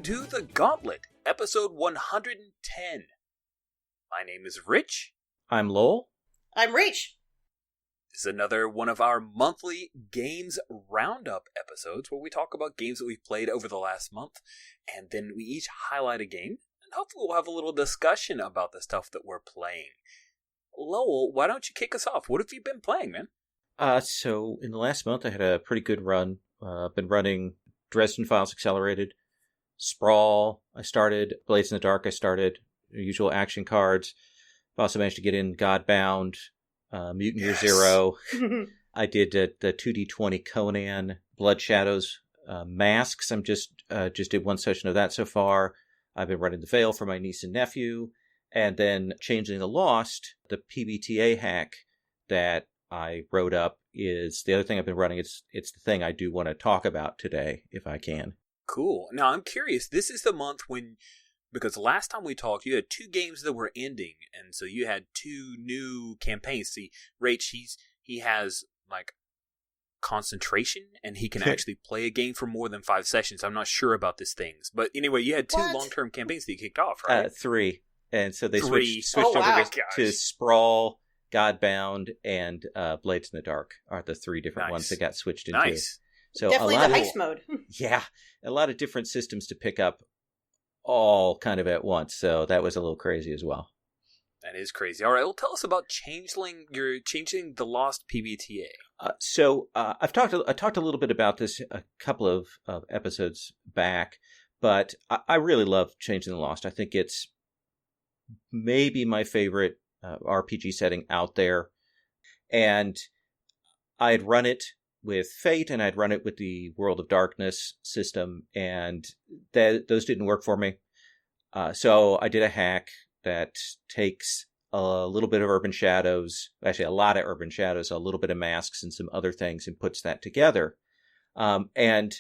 to The Gauntlet, episode 110. My name is Rich. I'm Lowell. I'm Rach. This is another one of our monthly Games Roundup episodes where we talk about games that we've played over the last month, and then we each highlight a game, and hopefully we'll have a little discussion about the stuff that we're playing. Lowell, why don't you kick us off? What have you been playing, man? So in the last month, I had a pretty good run. I've been running Dresden Files Accelerated, Sprawl, I started, Blades in the Dark, I started, usual action cards. I've also managed to get in Godbound, Mutant Year Zero. I did the 2D20 Conan, Blood Shadows, Masks. I'm just did one session of that so far. I've been running the Veil for my niece and nephew. And then Changeling the Lost, the PbtA hack that I wrote up is the other thing I've been running. It's the thing I do want to talk about today, if I can. Cool. Now, I'm curious. This is the month when, because last time we talked, you had two games that were ending, and so you had two new campaigns. See, Rach, he has, like, concentration, and he can actually play a game for more than 5 sessions. I'm not sure about these things. But anyway, you had two long-term campaigns that you kicked off, right? 3. And so they switched Oh, over wow. to Sprawl, Godbound, and Blades in the Dark are the 3 different ones that got switched into. Nice. So Definitely the heist mode. Yeah, a lot of different systems to pick up all kind of at once. So that was a little crazy as well. That is crazy. All right, well, tell us about Changeling. You're changing the Lost PbtA. I talked a little bit about this a couple of episodes back, but I really love Changing the Lost. I think it's maybe my favorite RPG setting out there. And I had run it with Fate, and I'd run it with the World of Darkness system, and those didn't work for me. So I did a hack that takes a little bit of Urban Shadows, actually a lot of Urban Shadows, a little bit of Masks, and some other things, and puts that together. And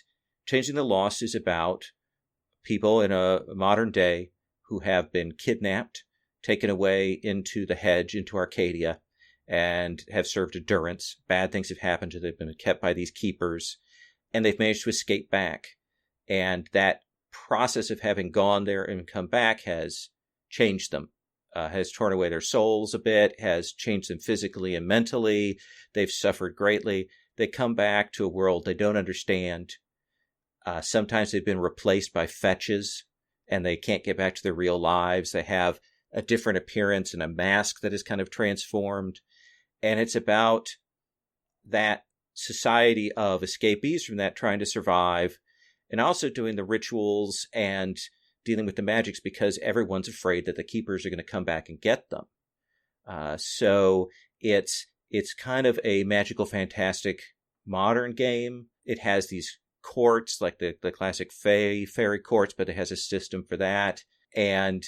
Changing the Lost is about people in a modern day who have been kidnapped, taken away into the hedge, into Arcadia, and have served a durance. Bad things have happened to them. They've been kept by these keepers, and they've managed to escape back. And that process of having gone there and come back has changed them, has torn away their souls a bit, has changed them physically and mentally. They've suffered greatly. They come back to a world they don't understand. Sometimes they've been replaced by fetches, and they can't get back to their real lives. They have a different appearance and a mask that is kind of transformed. And it's about that society of escapees from that trying to survive, and also doing the rituals and dealing with the magics because everyone's afraid that the keepers are going to come back and get them. So it's kind of a magical, fantastic modern game. It has these courts, like the classic fairy courts, but it has a system for that. And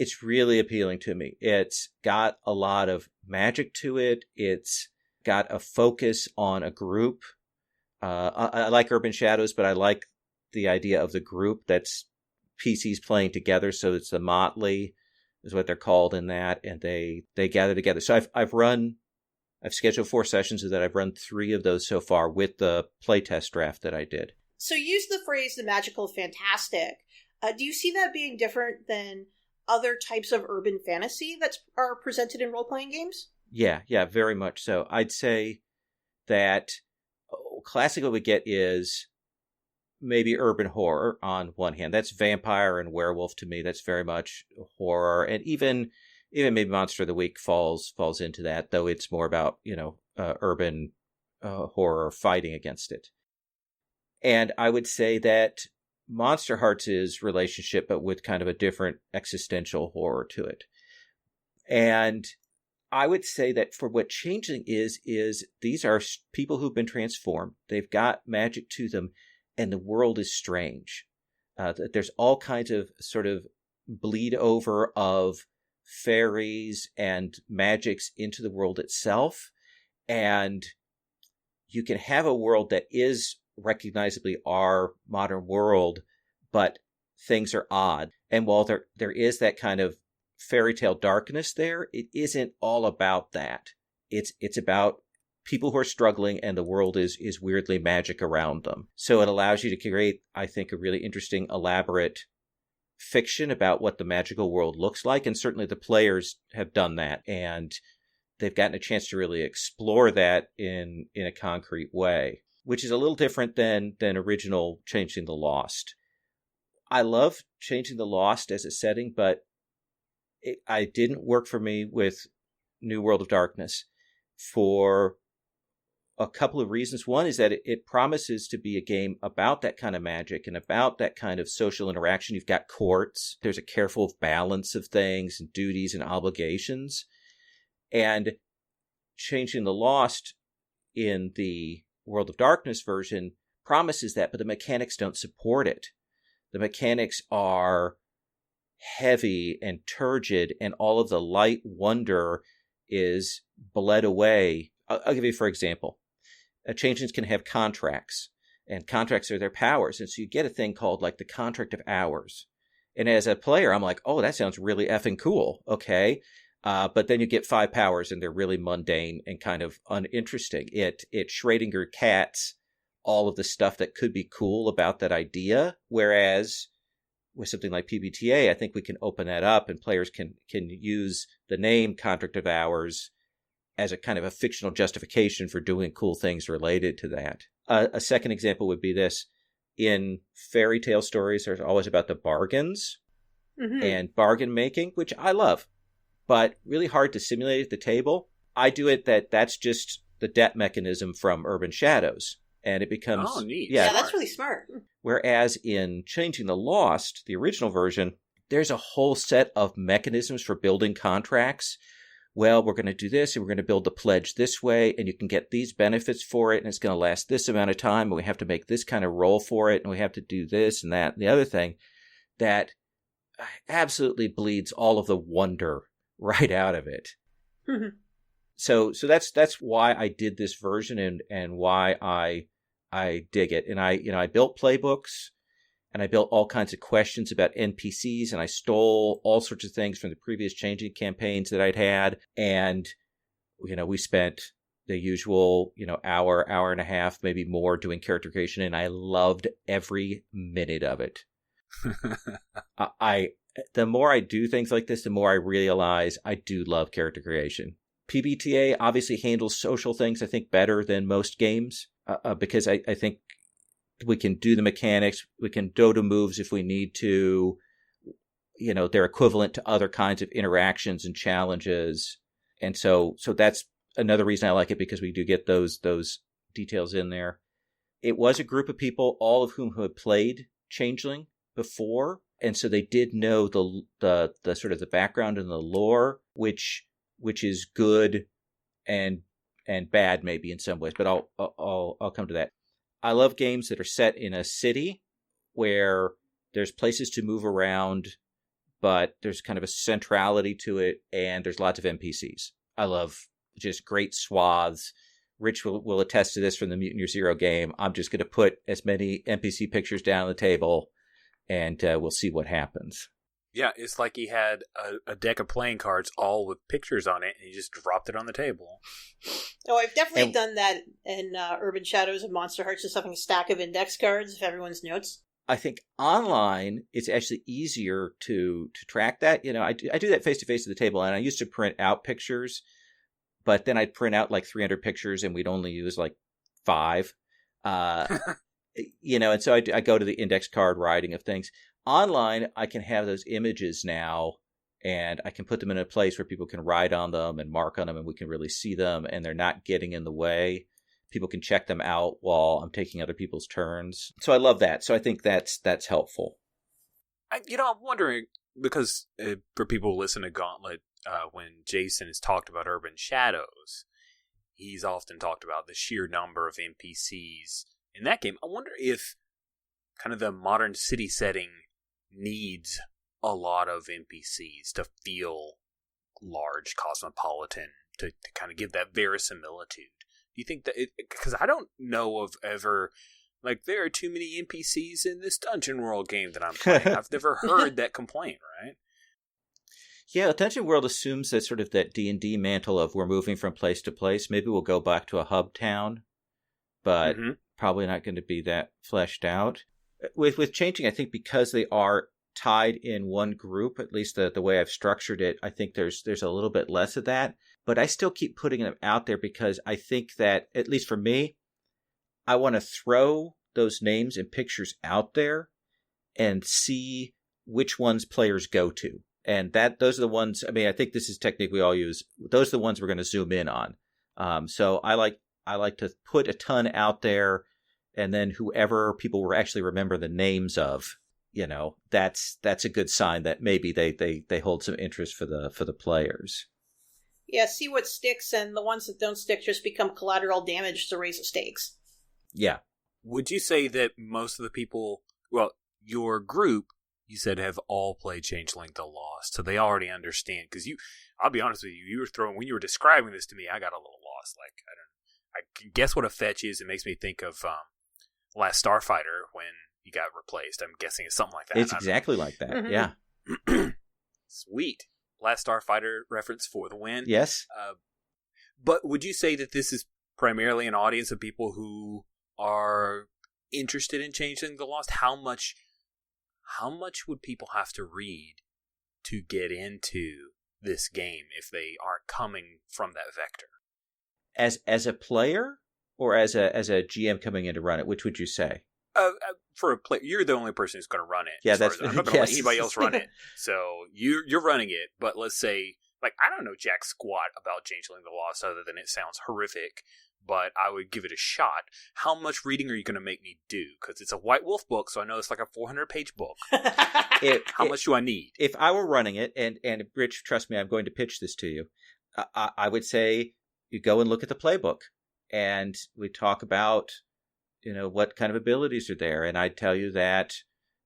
it's really appealing to me. It's got a lot of magic to it. It's got a focus on a group. I like Urban Shadows, but I like the idea of the group that's PCs playing together. So it's the Motley is what they're called in that, and they gather together. So I've scheduled 4 sessions of that. I've run 3 of those so far with the playtest draft that I did. So you use the phrase the magical fantastic. Do you see that being different than other types of urban fantasy that are presented in role-playing games? Yeah, very much so. I'd say that classic what we get is maybe urban horror on one hand. That's vampire and werewolf to me. That's very much horror. And even maybe Monster of the Week falls into that, though it's more about, urban horror fighting against it. And I would say that Monster Hearts is relationship, but with kind of a different existential horror to it. And I would say that for what Changeling is these are people who've been transformed. They've got magic to them, and the world is strange. There's all kinds of sort of bleed over of fairies and magics into the world itself. And you can have a world that is recognizably our modern world, but things are odd. And while there is that kind of fairy tale darkness there, it isn't all about that. It's about people who are struggling and the world is weirdly magic around them. So it allows you to create, I think, a really interesting, elaborate fiction about what the magical world looks like. And certainly the players have done that. And they've gotten a chance to really explore that in a concrete way, which is a little different than original Changing the Lost. I love Changing the Lost as a setting, but I didn't work for me with New World of Darkness for a couple of reasons. One is that it promises to be a game about that kind of magic and about that kind of social interaction. You've got courts. There's a careful balance of things and duties and obligations. And Changing the Lost in the World of Darkness version promises that, but the mechanics don't support it. The mechanics are heavy and turgid, and all of the light wonder is bled away. I'll give you, for example, changelings can have contracts, and contracts are their powers. And so you get a thing called like the contract of hours. And as a player, I'm like, oh, that sounds really effing cool. Okay. But then you get 5 powers and they're really mundane and kind of uninteresting. It Schrödinger cats all of the stuff that could be cool about that idea. Whereas with something like PbtA, I think we can open that up and players can use the name contract of hours as a kind of a fictional justification for doing cool things related to that. A second example would be this. In fairy tale stories, there's always about the bargains and bargain making, which I love, but really hard to simulate at the table. I do it that's just the debt mechanism from Urban Shadows. And it becomes... Oh, neat. Yeah, that's really smart. Whereas in Changing the Lost, the original version, there's a whole set of mechanisms for building contracts. Well, we're going to do this, and we're going to build the pledge this way, and you can get these benefits for it, and it's going to last this amount of time, and we have to make this kind of roll for it, and we have to do this and that and the other thing that absolutely bleeds all of the wonder right out of it. So that's why I did this version and why I dig it. And I built playbooks, and I built all kinds of questions about NPCs, and I stole all sorts of things from the previous Changing campaigns that I'd had. And, we spent the usual, hour and a half, maybe more doing character creation, and I loved every minute of it. The more I do things like this, the more I realize I do love character creation. PbtA obviously handles social things, I think, better than most games, because I think we can do the mechanics, we can do moves if we need to. They're equivalent to other kinds of interactions and challenges. And so that's another reason I like it, because we do get those details in there. It was a group of people, all of whom had played Changeling before. And so they did know the sort of the background and the lore, which is good and bad maybe in some ways, but I'll come to that. I love games that are set in a city where there's places to move around, but there's kind of a centrality to it, and there's lots of NPCs. I love just great swaths. Rich will attest to this from the Mutant Year Zero game. I'm just going to put as many NPC pictures down on the table, and we'll see what happens. Yeah, it's like he had a deck of playing cards all with pictures on it, and he just dropped it on the table. Oh, I've definitely done that in Urban Shadows and Monster Hearts, just having a stack of index cards of everyone's notes. I think online, it's actually easier to track that. I do that face-to-face at the table, and I used to print out pictures, but then I'd print out like 300 pictures, and we'd only use like 5. And so I go to the index card writing of things. Online, I can have those images now, and I can put them in a place where people can write on them and mark on them, and we can really see them, and they're not getting in the way. People can check them out while I'm taking other people's turns. So I love that. So I think that's helpful. I'm wondering, because for people who listen to Gauntlet, when Jason has talked about Urban Shadows, he's often talked about the sheer number of NPCs in that game. I wonder if kind of the modern city setting needs a lot of NPCs to feel large, cosmopolitan, to kind of give that verisimilitude. Do you think that because I don't know of ever, like, there are too many NPCs in this Dungeon World game that I'm playing. I've never heard that complaint, right? Yeah, Dungeon World assumes that sort of that D&D mantle of we're moving from place to place. Maybe we'll go back to a hub town, but probably not going to be that fleshed out. With Changing, I think because they are tied in one group, at least the way I've structured it, I think there's a little bit less of that. But I still keep putting them out there because I think that, at least for me, I want to throw those names and pictures out there and see which ones players go to. And those are the ones, I mean, I think this is a technique we all use. Those are the ones we're going to zoom in on. So I like to put a ton out there, and then whoever people will actually remember the names of, that's a good sign that maybe they hold some interest for the players. Yeah, see what sticks, and the ones that don't stick just become collateral damage to raise the stakes. Yeah. Would you say that most of the people, well, your group, you said, have all played Changeling the Lost, so they already understand? Because I'll be honest with you, when you were describing this to me, I got a little lost. Like, I can guess what a fetch is. It makes me think of Last Starfighter when he got replaced. I'm guessing it's something like that. It's exactly like that. Mm-hmm. Yeah. Sweet. Last Starfighter reference for the win. Yes. But would you say that this is primarily an audience of people who are interested in Changeling the Lost? How much would people have to read to get into this game if they aren't coming from that vector? As a player or as a GM coming in to run it, which would you say? For a player, you're the only person who's going to run it. Yeah, I'm not going to let anybody else run it. So you're running it. But let's say, like, I don't know jack squat about Changeling the Lost other than it sounds horrific, but I would give it a shot. How much reading are you going to make me do? Because it's a White Wolf book, so I know it's like a 400-page book. How much do I need? If I were running it, and Rich, trust me, I'm going to pitch this to you, I would say you go and look at the playbook, and we talk about what kind of abilities are there, and I'd tell you that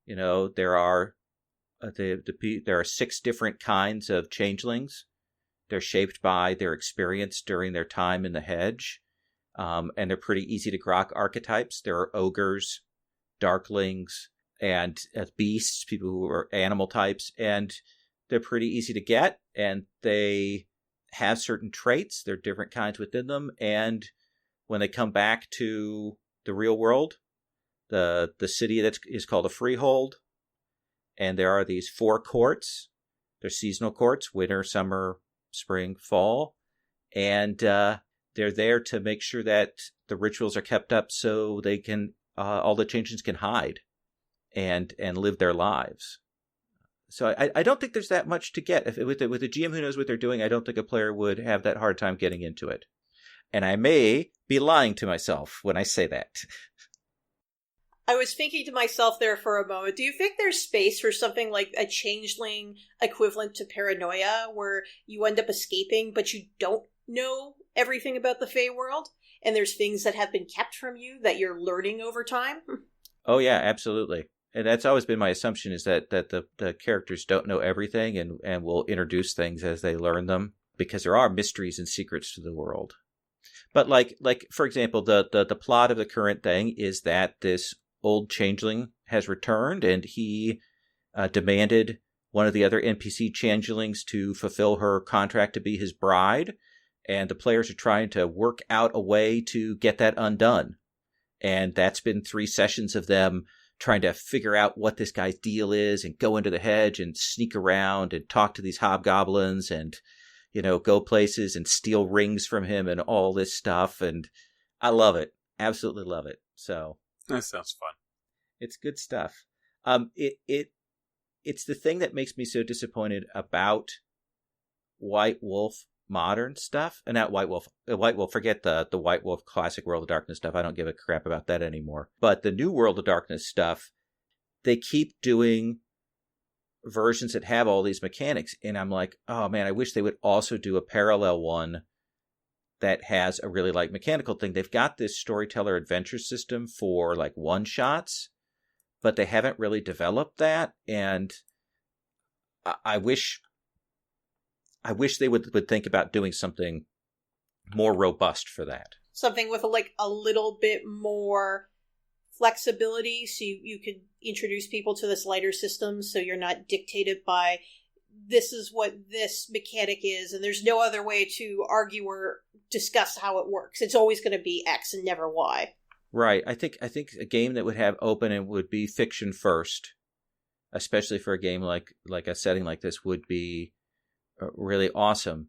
there are there are 6 different kinds of changelings. They're shaped by their experience during their time in the hedge, and they're pretty easy to grok archetypes. There are ogres, darklings, and beasts, people who are animal types, and they're pretty easy to get, and they have certain traits. There are different kinds within them, and when they come back to the real world, the city that is called a freehold, and there are these 4 courts. They're seasonal courts: winter, summer, spring, fall, and they're there to make sure that the rituals are kept up so they can all the changelings can hide and live their lives. So I don't think there's that much to get. With a GM who knows what they're doing, I don't think a player would have that hard time getting into it. And I may be lying to myself when I say that. I was thinking to myself there for a moment, do you think there's space for something like a changeling equivalent to paranoia, where you end up escaping, but you don't know everything about the Fey world, and there's things that have been kept from you that you're learning over time? Oh yeah, absolutely. And that's always been my assumption, is that the characters don't know everything and will introduce things as they learn them, because there are mysteries and secrets to the world. But like for example, the plot of the current thing is that this old changeling has returned, and he demanded one of the other NPC changelings to fulfill her contract to be his bride, and the players are trying to work out a way to get that undone. And that's been 3 sessions of them trying to figure out what this guy's deal is, and go into the hedge and sneak around and talk to these hobgoblins and go places and steal rings from him and all this stuff. And I love it. Absolutely love it. So that sounds fun. It's good stuff. It's the thing that makes me so disappointed about White Wolf modern stuff. And not White Wolf. Forget the White Wolf classic World of Darkness stuff. I don't give a crap about that anymore. But the new World of Darkness stuff, they keep doing versions that have all these mechanics, and I'm like, oh man, I wish they would also do a parallel one that has a really mechanical thing. They've got this storyteller adventure system for one shots, but they haven't really developed that, and I wish they would think about doing something more robust for that. Something with a little bit more flexibility, so you could introduce people to this lighter system, so you're not dictated by this is what this mechanic is, and there's no other way to argue or discuss how it works. It's always going to be X and never Y. Right. I think a game that would have open and would be fiction first, especially for a game like a setting like this, would be really awesome.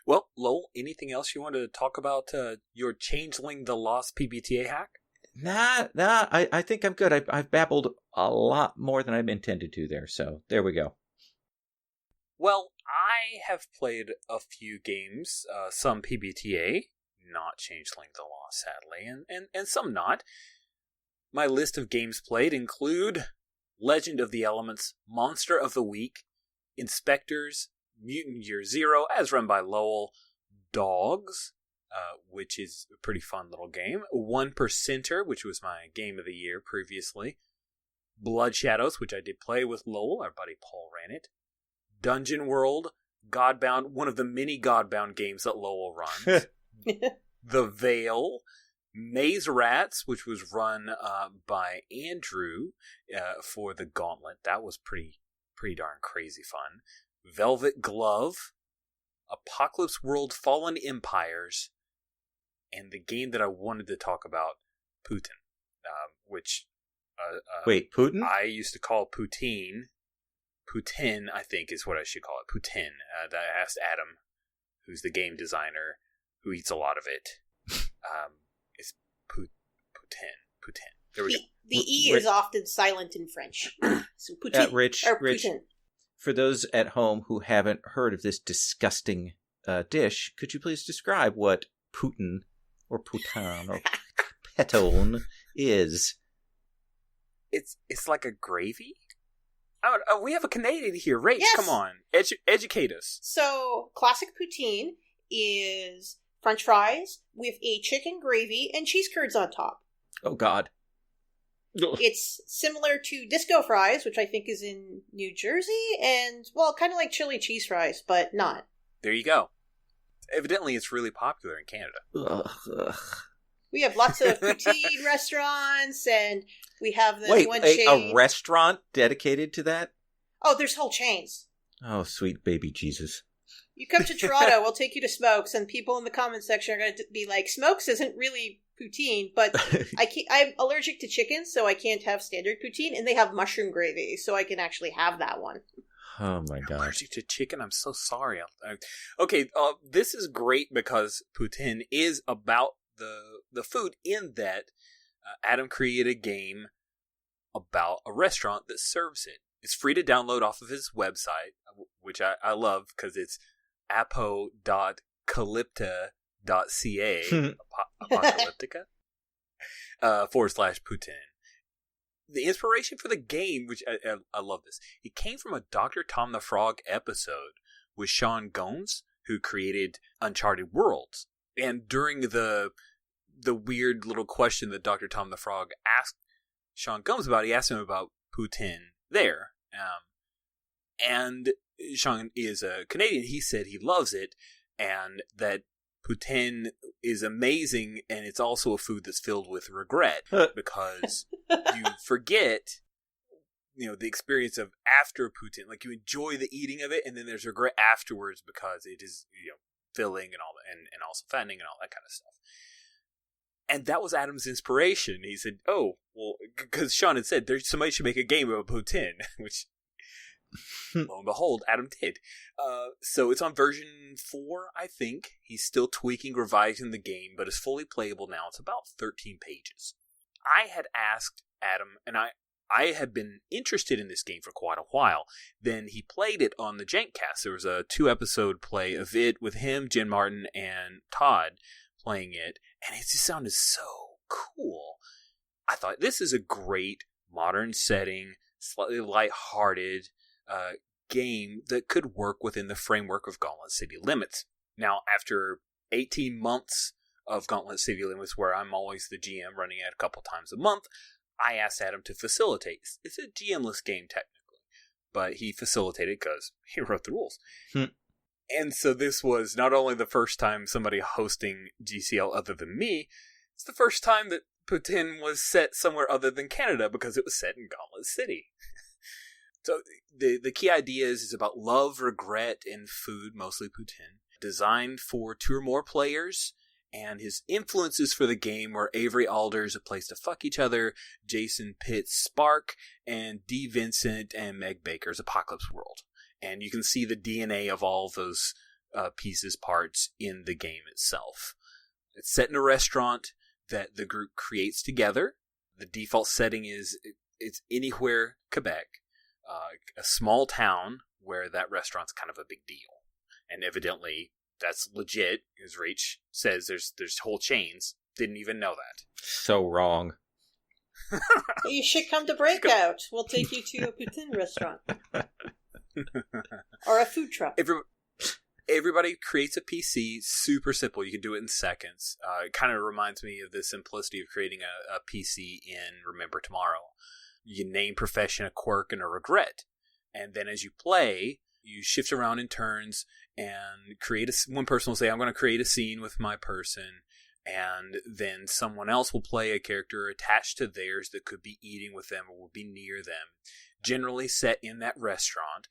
Well, Lowell, anything else you want to talk about your Changeling the Lost PbtA hack? Nah, I think I'm good. I've babbled a lot more than I'm intended to there, so there we go. Well, I have played a few games, some PbtA, not Changeling the Lost, sadly, and some not. My list of games played include Legend of the Elements, Monster of the Week, Inspectors, Mutant Year Zero, as run by Lowell, Dogs, which is a pretty fun little game, 1%er, which was my game of the year previously, Blood Shadows, which I did play with Lowell, our buddy Paul ran it, Dungeon World, Godbound, one of the many Godbound games that Lowell runs, The Veil, Maze Rats, which was run by Andrew for the Gauntlet. That was pretty darn crazy fun. Velvet Glove, Apocalypse World Fallen Empires, and the game that I wanted to talk about, Putin, which... Wait, Putin? I used to call Poutine. Poutine, I think, is what I should call it. Poutine. I asked Adam, who's the game designer, who eats a lot of it. It's Poutine. There we go. The E is often silent in French. So Poutine, Rich, Poutine. For those at home who haven't heard of this disgusting dish, could you please describe what Putin or Poutin or Peton is? It's like a gravy? We have a Canadian here. Rach, yes. Come on. Educate us. So, classic poutine is French fries with a chicken gravy and cheese curds on top. Oh, God. It's similar to disco fries, which I think is in New Jersey, and, well, kind of like chili cheese fries, but not. There you go. Evidently, it's really popular in Canada. Ugh. We have lots of poutine restaurants, and we have this one chain. A restaurant dedicated to that? Oh, there's whole chains. Oh, sweet baby Jesus. You come to Toronto, we'll take you to Smokes, and people in the comments section are going to be like, Smokes isn't really poutine, but I'm allergic to chicken, so I can't have standard poutine, and they have mushroom gravy, so I can actually have that one. Oh my God. Allergic to chicken? I'm so sorry. Okay, this is great because poutine is about the food, in that Adam created a game about a restaurant that serves it. It's free to download off of his website, which I love because it's apo.calypta.ca apocalyptica /Poutine. The inspiration for the game, which I love this, it came from a Dr. Tom the Frog episode with Sean Gomes, who created Uncharted Worlds. And during the weird little question that Dr. Tom the Frog asked Sean Gomes about, he asked him about poutine there. And Sean is a Canadian. He said he loves it, and that poutine is amazing, and it's also a food that's filled with regret because you forget, the experience of after poutine. Like, you enjoy the eating of it, and then there's regret afterwards because it is, filling and all that, and also fattening and all that kind of stuff. And that was Adam's inspiration. He said, "Oh, well," because Sean had said somebody should make a game about poutine, which lo and behold, Adam did. So it's on version 4, I think. He's still tweaking, revising the game, but it's fully playable now. It's about 13 pages. I had asked Adam, and I had been interested in this game for quite a while. Then he played it on the Jankcast. There was a 2-episode play of it with him, Jen Martin, and Todd playing it, and it just sounded so cool. I thought, this is a great modern setting, slightly lighthearted game that could work within the framework of Gauntlet City Limits. Now, after 18 months of Gauntlet City Limits, where I'm always the GM running it a couple times a month, I asked Adam to facilitate. It's a GM-less game, technically, but he facilitated because he wrote the rules. And so this was not only the first time somebody hosting GCL other than me, it's the first time that Poutine was set somewhere other than Canada because it was set in Gauntlet City. So the key idea is about love, regret, and food, mostly poutine. Designed for 2 or more players, and his influences for the game were Avery Alder's A Place to Fuck Each Other, Jason Pitt's Spark, and Dee Vincent and Meg Baker's Apocalypse World. And you can see the DNA of all of those pieces, parts in the game itself. It's set in a restaurant that the group creates together. The default setting is it's anywhere Quebec, a small town where that restaurant's kind of a big deal. And evidently that's legit, as Rach says. There's whole chains. Didn't even know that. So wrong. You should come to Breakout. We'll take you to a poutine restaurant. Or a food truck. Everybody creates a PC. Super simple. You can do it in seconds. It kind of reminds me of the simplicity of creating a PC in Remember Tomorrow. You name profession, a quirk, and a regret. And then as you play, you shift around in turns and create one person will say, I'm going to create a scene with my person. And then someone else will play a character attached to theirs that could be eating with them or will be near them, generally set in that restaurant.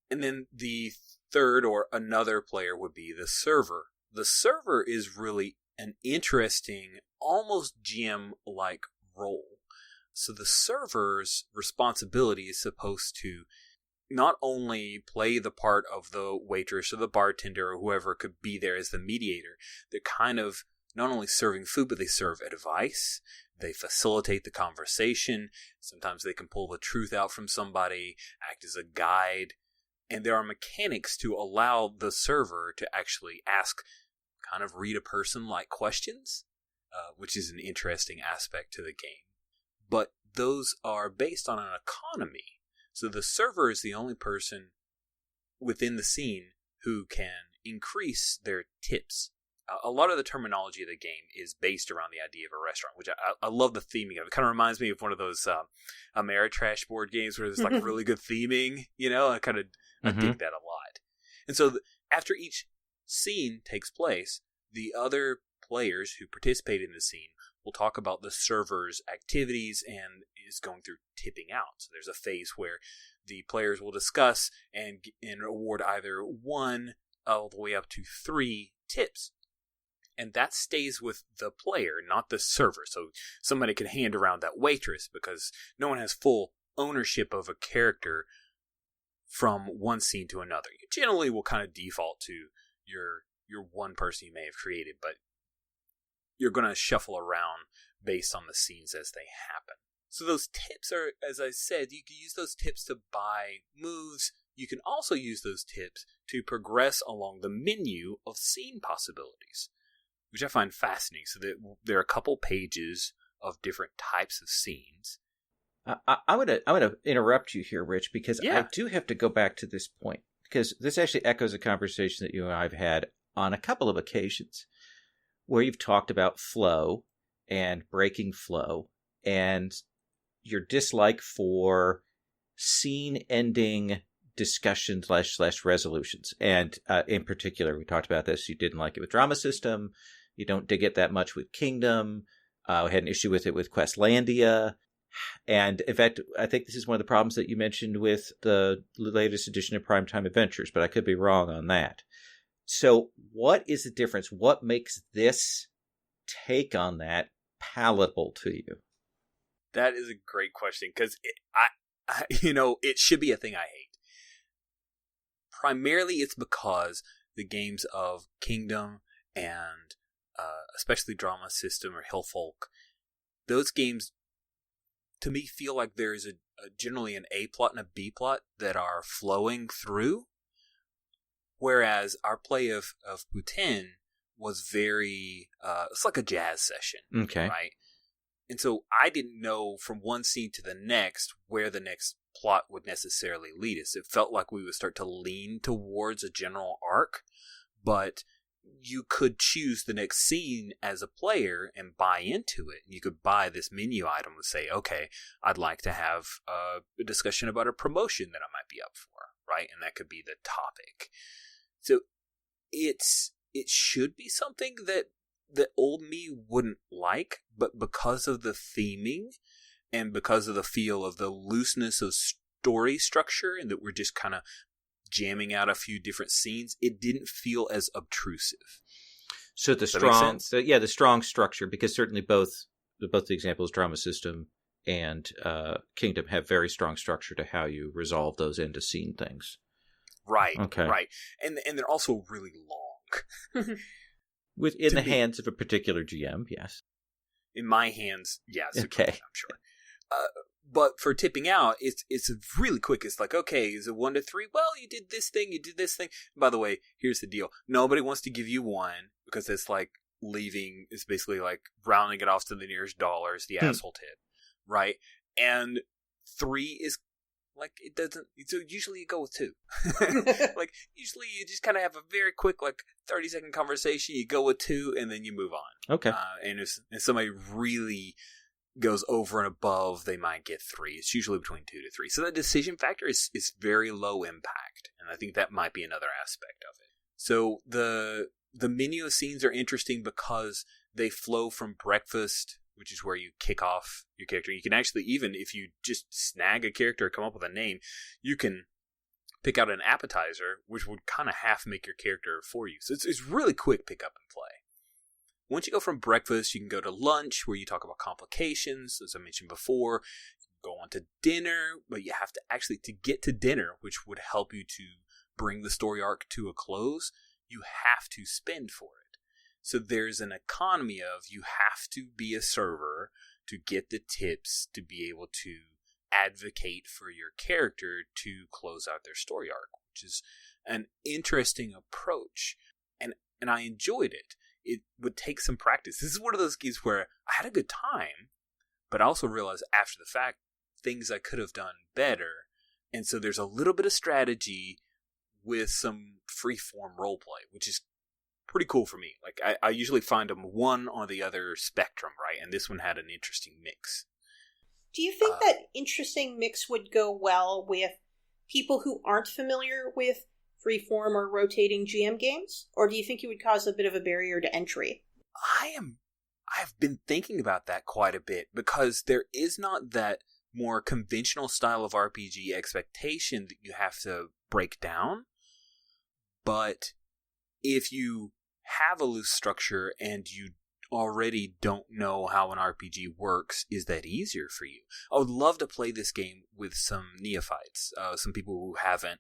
And then the third or another player would be the server. The server is really an interesting, almost GM-like role. So the server's responsibility is supposed to not only play the part of the waitress or the bartender or whoever could be there as the mediator. They're kind of not only serving food, but they serve advice. They facilitate the conversation. Sometimes they can pull the truth out from somebody, act as a guide. And there are mechanics to allow the server to actually ask kind of read a person like questions, which is an interesting aspect to the game. But those are based on an economy. So the server is the only person within the scene who can increase their tips. A lot of the terminology of the game is based around the idea of a restaurant, which I love the theming of. It kind of reminds me of one of those Ameritrash board games where there's like really good theming, you know? I dig that a lot. And so after each scene takes place, the other players who participate in the scene will talk about the server's activities and is going through tipping out. So there's a phase where the players will discuss and award either 1 all the way up to 3 tips. And that stays with the player, not the server. So somebody can hand around that waitress because no one has full ownership of a character from one scene to another. You generally will kind of default to your one person you may have created, but you're going to shuffle around based on the scenes as they happen. So those tips are, as I said, you can use those tips to buy moves. You can also use those tips to progress along the menu of scene possibilities, which I find fascinating. So that there are a couple pages of different types of scenes. I want to interrupt you here, Rich, because I do have to go back to this point, because this actually echoes a conversation that you and I have had on a couple of occasions where you've talked about flow and breaking flow and your dislike for scene-ending discussion / resolutions. And in particular, we talked about this. You didn't like it with Drama System. You don't dig it that much with Kingdom. We had an issue with it with Questlandia. And in fact, I think this is one of the problems that you mentioned with the latest edition of Primetime Adventures, but I could be wrong on that. So what is the difference? What makes this take on that palatable to you? That is a great question, because it should be a thing I hate. Primarily, it's because the games of Kingdom and especially Drama System or Hillfolk, those games, to me, feel like there is generally an A plot and a B plot that are flowing through, whereas our play of Poutine was very, it's like a jazz session, okay, right? And so I didn't know from one scene to the next where the next plot would necessarily lead us. It felt like we would start to lean towards a general arc, but you could choose the next scene as a player and buy into it. You could buy this menu item and say, okay, I'd like to have a discussion about a promotion that I might be up for, right? And that could be the topic. So it should be something that the old me wouldn't like, but because of the theming and because of the feel of the looseness of story structure and that we're just kind of jamming out a few different scenes, it didn't feel as obtrusive. So the strong structure, because certainly both the examples, Drama System and Kingdom, have very strong structure to how you resolve those end of scene things. Right. Okay. Right. And they're also really long. Within the hands of a particular GM, yes. In my hands, yes. Okay. I'm sure. But for tipping out, it's really quick. It's like, okay, is it 1 to 3? Well, you did this thing, you did this thing. By the way, here's the deal. Nobody wants to give you 1 because it's like it's basically like rounding it off to the nearest dollar is the asshole tip, right? And 3 is like, it doesn't, so usually you go with 2. Like, usually you just kind of have a very quick, like, 30-second conversation, you go with 2, and then you move on. Okay. And if somebody really goes over and above, they might get 3. It's usually between 2 to 3. So the decision factor is very low impact, and I think that might be another aspect of it. So the menu scenes are interesting because they flow from breakfast, which is where you kick off your character. You can actually, even if you just snag a character or come up with a name, you can pick out an appetizer, which would kind of half make your character for you. So it's really quick pick up and play. Once you go from breakfast, you can go to lunch, where you talk about complications, as I mentioned before. You can go on to dinner, but you have to actually, to get to dinner, which would help you to bring the story arc to a close, you have to spend for it. So there's an economy of, you have to be a server to get the tips to be able to advocate for your character to close out their story arc, which is an interesting approach. And I enjoyed it. It would take some practice. This is one of those games where I had a good time, but I also realized after the fact things I could have done better. And so there's a little bit of strategy with some free-form roleplay, which is pretty cool for me. Like, I usually find them one on the other spectrum, right? And this one had an interesting mix. Do you think that interesting mix would go well with people who aren't familiar with freeform or rotating GM games? Or do you think it would cause a bit of a barrier to entry? I've been thinking about that quite a bit, because there is not that more conventional style of RPG expectation that you have to break down. But if you have a loose structure and you already don't know how an RPG works, is that easier for you? I would love to play this game with some neophytes, some people who haven't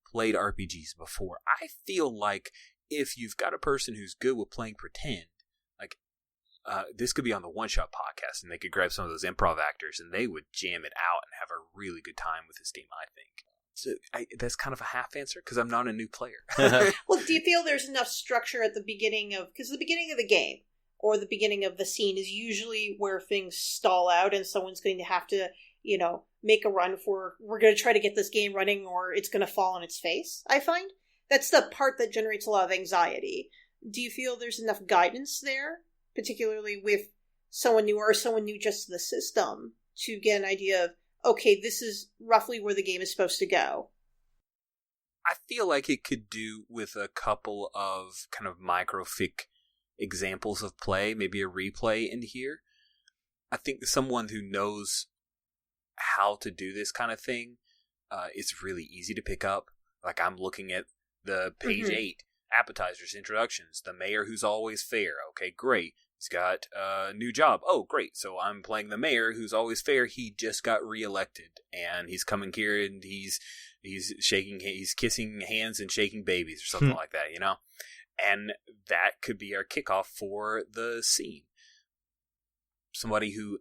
played RPGs before. I feel like if you've got a person who's good with playing pretend, like this could be on the One Shot podcast, and they could grab some of those improv actors and they would jam it out and have a really good time with this game, I think. So that's kind of a half answer because I'm not a new player. Well, do you feel there's enough structure at the beginning of, because the beginning of the game or the beginning of the scene is usually where things stall out and someone's going to have to, make a run for, we're going to try to get this game running or it's going to fall on its face, I find. That's the part that generates a lot of anxiety. Do you feel there's enough guidance there, particularly with someone new or someone new just to the system, to get an idea of, okay, this is roughly where the game is supposed to go? I feel like it could do with a couple of kind of microfic examples of play, maybe a replay in here. I think someone who knows how to do this kind of thing, it's really easy to pick up. Like, I'm looking at the page 8, appetizers, introductions, the mayor who's always fair. Okay, great. He's got a new job. Oh, great. So I'm playing the mayor who's always fair. He just got reelected, and he's coming here and he's kissing hands and shaking babies or something like that, And that could be our kickoff for the scene. Somebody who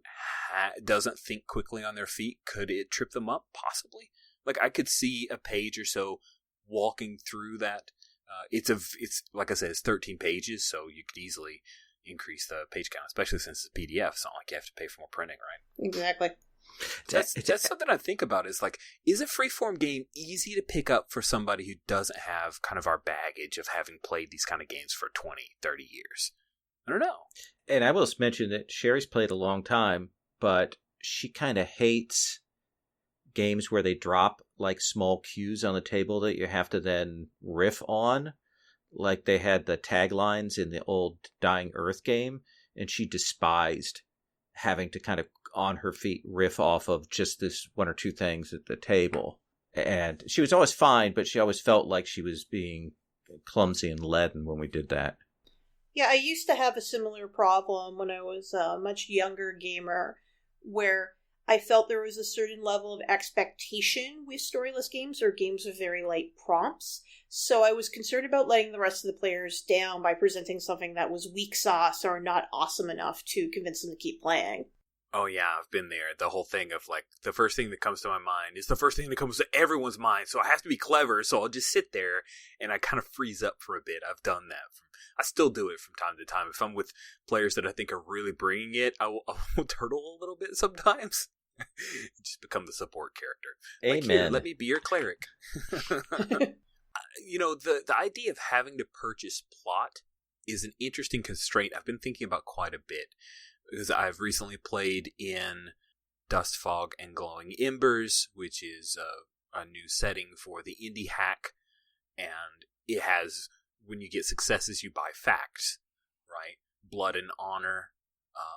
doesn't think quickly on their feet, could it trip them up? Possibly. Like, I could see a page or so walking through that. It's like I said, it's 13 pages, so you could easily increase the page count, especially since it's PDF. It's not like you have to pay for more printing, right? Exactly. That's something I think about, is like, is a freeform game easy to pick up for somebody who doesn't have kind of our baggage of having played these kind of games for 20, 30 years? I don't know. And I will mention that Sherry's played a long time, but she kind of hates games where they drop like small cues on the table that you have to then riff on. Like they had the taglines in the old Dying Earth game, and she despised having to kind of on her feet riff off of just this one or two things at the table. And she was always fine, but she always felt like she was being clumsy and leaden when we did that. Yeah, I used to have a similar problem when I was a much younger gamer, where I felt there was a certain level of expectation with storyless games or games with very light prompts. So I was concerned about letting the rest of the players down by presenting something that was weak sauce or not awesome enough to convince them to keep playing. Oh yeah, I've been there. The whole thing of like, the first thing that comes to my mind is the first thing that comes to everyone's mind, so I have to be clever, so I'll just sit there and I kind of freeze up for a bit. I've done that. I still do it from time to time. If I'm with players that I think are really bringing it, I will turtle a little bit sometimes. Just become the support character. Amen. Like, here, let me be your cleric. You know, the idea of having to purchase plot is an interesting constraint I've been thinking about quite a bit, because I've recently played in Dust Fog and Glowing Embers, which is a new setting for the indie hack, and it has, when you get successes, you buy facts, right? Blood and Honor,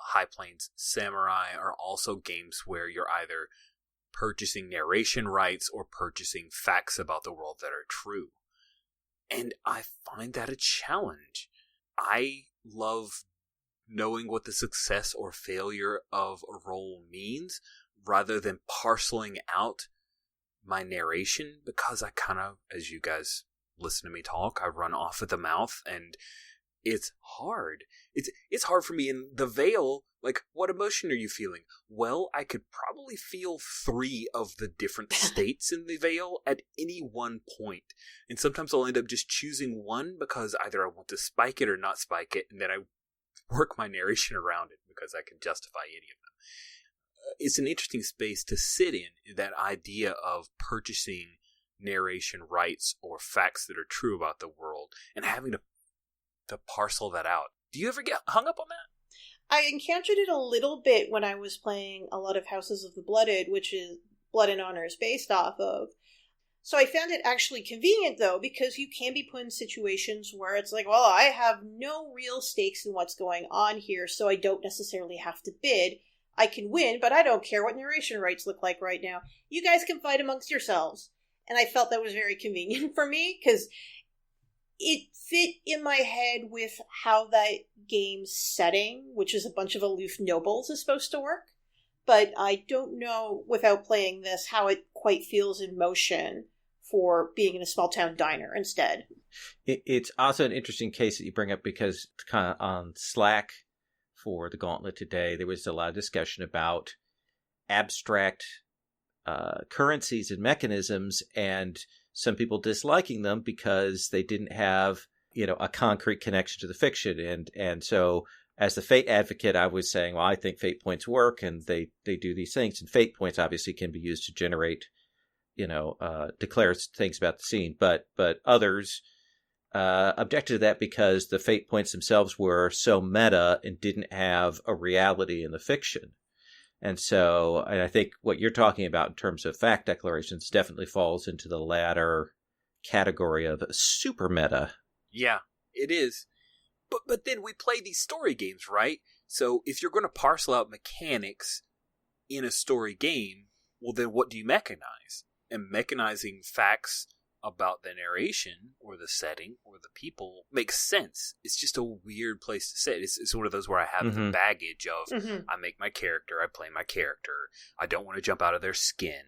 High Plains Samurai are also games where you're either purchasing narration rights or purchasing facts about the world that are true. And I find that a challenge. I love knowing what the success or failure of a role means, rather than parceling out my narration, because I kind of, as you guys listen to me talk, I run off at the mouth, and it's hard. It's hard for me. In the Veil, like, what emotion are you feeling? Well, I could probably feel 3 of the different states in the Veil at any one point. And sometimes I'll end up just choosing one because either I want to spike it or not spike it, and then I work my narration around it because I can justify any of them. It's an interesting space to sit in, that idea of purchasing narration rights or facts that are true about the world and having to parcel that out. Do you ever get hung up on that? I encountered it a little bit when I was playing a lot of Houses of the Blooded, which is Blood and Honor is based off of. So I found it actually convenient, though, because you can be put in situations where it's like, well, I have no real stakes in what's going on here, so I don't necessarily have to bid. I can win, but I don't care what narration rights look like right now. You guys can fight amongst yourselves. And I felt that was very convenient for me, because it fit in my head with how that game's setting, which is a bunch of aloof nobles, is supposed to work. But I don't know, without playing this, how it quite feels in motion for being in a small town diner instead. It's also an interesting case that you bring up, because kind of on Slack for the Gauntlet today, there was a lot of discussion about abstract currencies and mechanisms, and some people disliking them because they didn't have, a concrete connection to the fiction. And so as the fate advocate, I was saying, well, I think fate points work, and they do these things. And fate points obviously can be used to generate, declare things about the scene. But others objected to that because the fate points themselves were so meta and didn't have a reality in the fiction. And so, and I think what you're talking about in terms of fact declarations definitely falls into the latter category of super meta. Yeah, it is. But then we play these story games, right? So if you're going to parcel out mechanics in a story game, well, then what do you mechanize? And mechanizing facts about the narration or the setting or the people makes sense. It's just a weird place to sit. It's one of those where I have the baggage of I make my character, I play my character. I don't want to jump out of their skin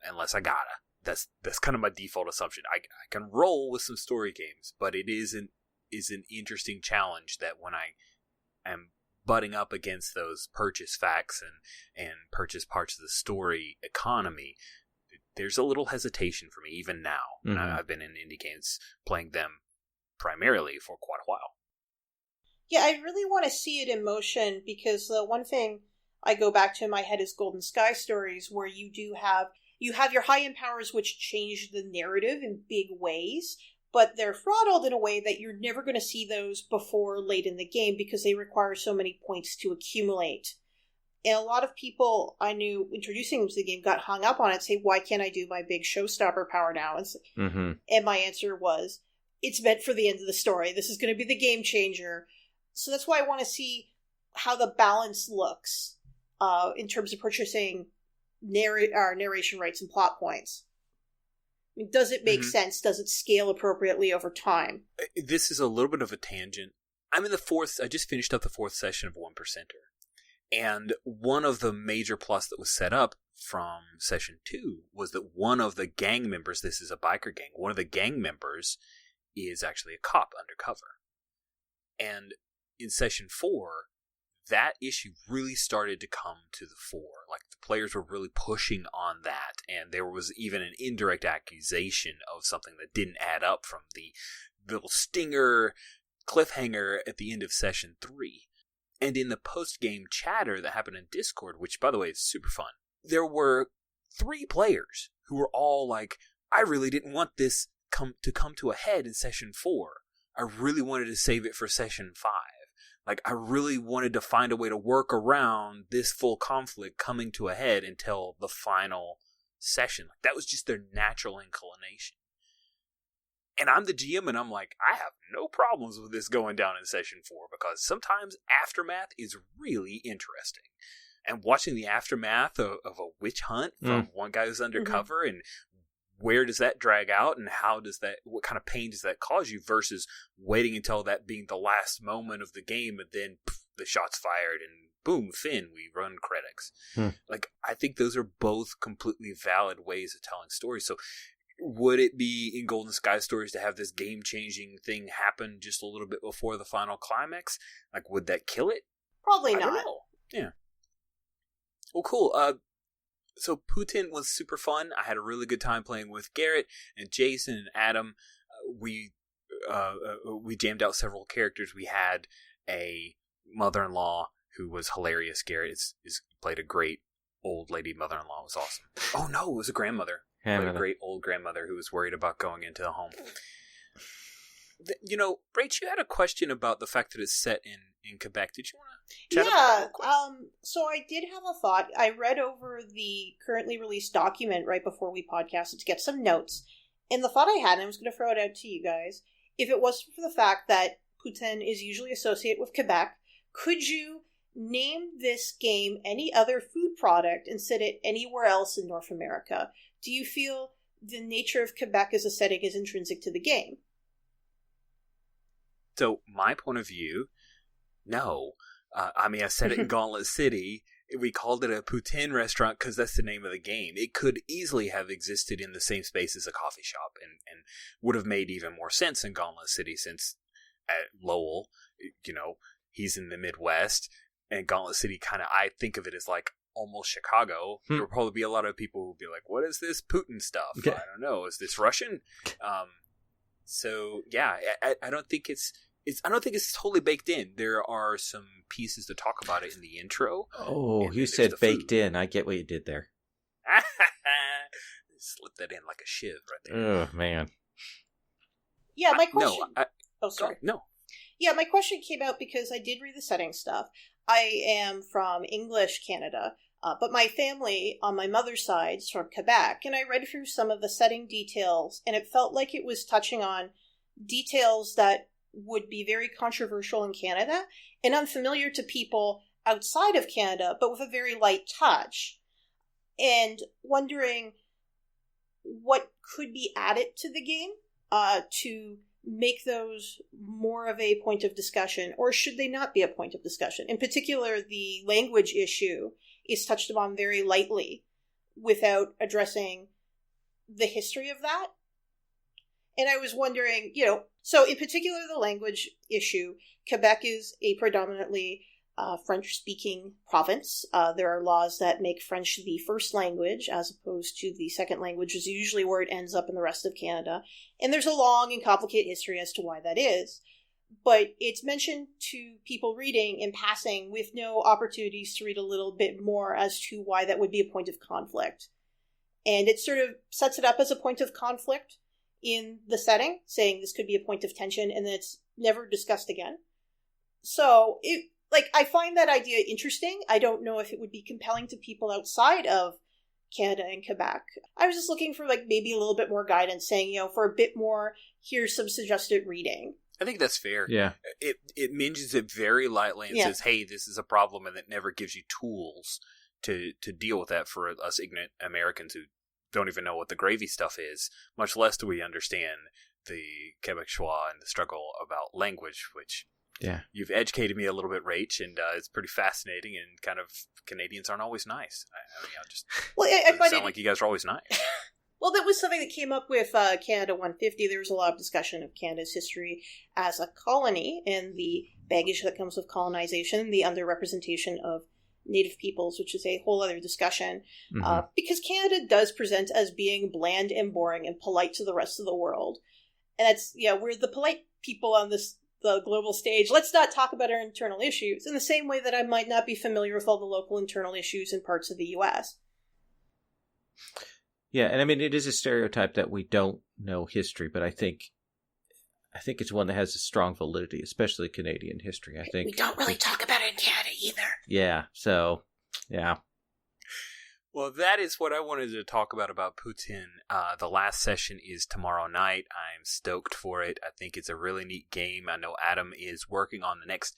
unless I gotta. That's kind of my default assumption. I can roll with some story games, but it is an interesting challenge that when I am butting up against those purchase facts and purchase parts of the story economy, there's a little hesitation for me even now. And I've been in indie games playing them primarily for quite a while. Yeah, I really want to see it in motion, because the one thing I go back to in my head is Golden Sky stories, where you have your high-end powers which change the narrative in big ways, but they're throttled in a way that you're never going to see those before late in the game because they require so many points to accumulate. And a lot of people I knew introducing them to the game got hung up on it, say, why can't I do my big showstopper power now? And my answer was, it's meant for the end of the story. This is going to be the game changer. So that's why I want to see how the balance looks in terms of purchasing narration rights and plot points. I mean, does it make sense? Does it scale appropriately over time? This is a little bit of a tangent. I just finished up the 4th session of 1%er. And one of the major plots that was set up from session 2 was that one of the gang members, this is a biker gang, one of the gang members is actually a cop undercover. And in session 4, that issue really started to come to the fore. Like, the players were really pushing on that, and there was even an indirect accusation of something that didn't add up from the little stinger cliffhanger at the end of session 3. And in the post-game chatter that happened in Discord, which, by the way, is super fun, there were 3 players who were all like, I really didn't want this to come to a head in session 4. I really wanted to save it for session 5. Like, I really wanted to find a way to work around this full conflict coming to a head until the final session. Like, that was just their natural inclination. And I'm the GM, and I'm like, I have no problems with this going down in session 4, because sometimes aftermath is really interesting. And watching the aftermath of a witch hunt from one guy who's undercover, and where does that drag out, and what kind of pain does that cause you, versus waiting until that being the last moment of the game, and then the shot's fired, and boom, Finn, we run credits. Like, I think those are both completely valid ways of telling stories. So, would it be in Golden Sky Stories to have this game-changing thing happen just a little bit before the final climax? Like, would that kill it? Probably not. I don't know. Yeah. Well, cool. So Putin was super fun. I had a really good time playing with Garrett and Jason and Adam. We jammed out several characters. We had a mother-in-law who was hilarious. Garrett played a great old lady mother-in-law. It was awesome. Oh no, it was a grandmother. A great old grandmother who was worried about going into the home. Rach, you had a question about the fact that it's set in Quebec. Did you want to chat about that? So I did have a thought. I read over the currently released document right before we podcasted to get some notes. And the thought I had, and I was going to throw it out to you guys, if it wasn't for the fact that Poutine is usually associated with Quebec, could you name this game any other food product and set it anywhere else in North America? Do you feel the nature of Quebec as a setting is intrinsic to the game? So, my point of view, no. I said it in Gauntlet City. We called it a Poutine restaurant because that's the name of the game. It could easily have existed in the same space as a coffee shop and would have made even more sense in Gauntlet City, since at Lowell, he's in the Midwest, and Gauntlet City I think of it as like almost Chicago. There will probably be a lot of people who will be like, what is this Putin stuff? Okay. I don't know. Is this Russian? So yeah, I don't think it's totally baked in. There are some pieces to talk about it in the intro. Oh, you said baked in. I get what you did there. Slip that in like a shiv right there. Oh man. Yeah, my question. Sorry. No. Yeah, my question came out because I did read the setting stuff. I am from English Canada, but my family on my mother's side is from Quebec, and I read through some of the setting details, and it felt like it was touching on details that would be very controversial in Canada and unfamiliar to people outside of Canada, but with a very light touch. And wondering what could be added to the game to make those more of a point of discussion, or should they not be a point of discussion? In particular, the language issue is touched upon very lightly without addressing the history of that. And I was wondering, so in particular the language issue, Quebec is a predominantly French-speaking province. There are laws that make French the first language as opposed to the second language, is usually where it ends up in the rest of Canada. And there's a long and complicated history as to why that is. But it's mentioned to people reading in passing with no opportunities to read a little bit more as to why that would be a point of conflict. And it sort of sets it up as a point of conflict in the setting, saying this could be a point of tension, and then it's never discussed again. So, I find that idea interesting. I don't know if it would be compelling to people outside of Canada and Quebec. I was just looking for like maybe a little bit more guidance, saying, for a bit more, here's some suggested reading. I think that's fair. Yeah. It mentions it very lightly and says, hey, this is a problem, and it never gives you tools to deal with that for us ignorant Americans who don't even know what the gravy stuff is, much less do we understand the Quebecois and the struggle about language, which you've educated me a little bit, Rach, and it's pretty fascinating, and kind of Canadians aren't always nice. I find sound like you guys are always nice. Well, that was something that came up with Canada 150. There was a lot of discussion of Canada's history as a colony and the baggage that comes with colonization, the underrepresentation of Native peoples, which is a whole other discussion. Because Canada does present as being bland and boring and polite to the rest of the world. And that's, we're the polite people on the global stage. Let's not talk about our internal issues in the same way that I might not be familiar with all the local internal issues in parts of the U.S. Yeah, and I mean, it is a stereotype that we don't know history, but I think it's one that has a strong validity, especially Canadian history. I think we don't really talk about it in Canada either. Yeah, so, yeah. Well, that is what I wanted to talk about Poutine. The last session is tomorrow night. I'm stoked for it. I think it's a really neat game. I know Adam is working on the next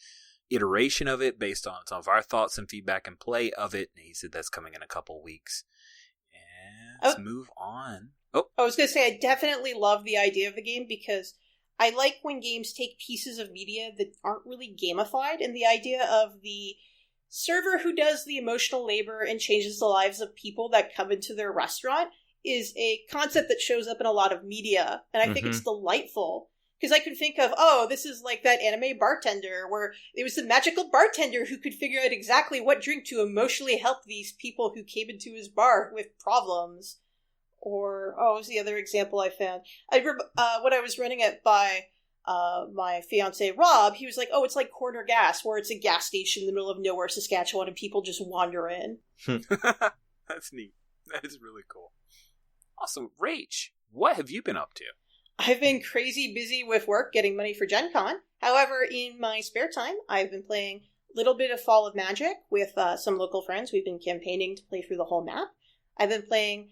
iteration of it based on some of our thoughts and feedback and play of it. And he said that's coming in a couple weeks. Let's move on. Oh, I was going to say, I definitely love the idea of the game because I like when games take pieces of media that aren't really gamified, and the idea of the server who does the emotional labor and changes the lives of people that come into their restaurant is a concept that shows up in a lot of media, and I think it's delightful. Because I could think of, this is like that anime bartender, where it was the magical bartender who could figure out exactly what drink to emotionally help these people who came into his bar with problems. Or, what was the other example I found? When I was running it by my fiance Rob, he was like, it's like Corner Gas, where it's a gas station in the middle of nowhere, Saskatchewan, and people just wander in. That's neat. That is really cool. Awesome. Rach, what have you been up to? I've been crazy busy with work getting money for Gen Con. However, in my spare time, I've been playing a little bit of Fall of Magic with some local friends. We've been campaigning to play through the whole map. I've been playing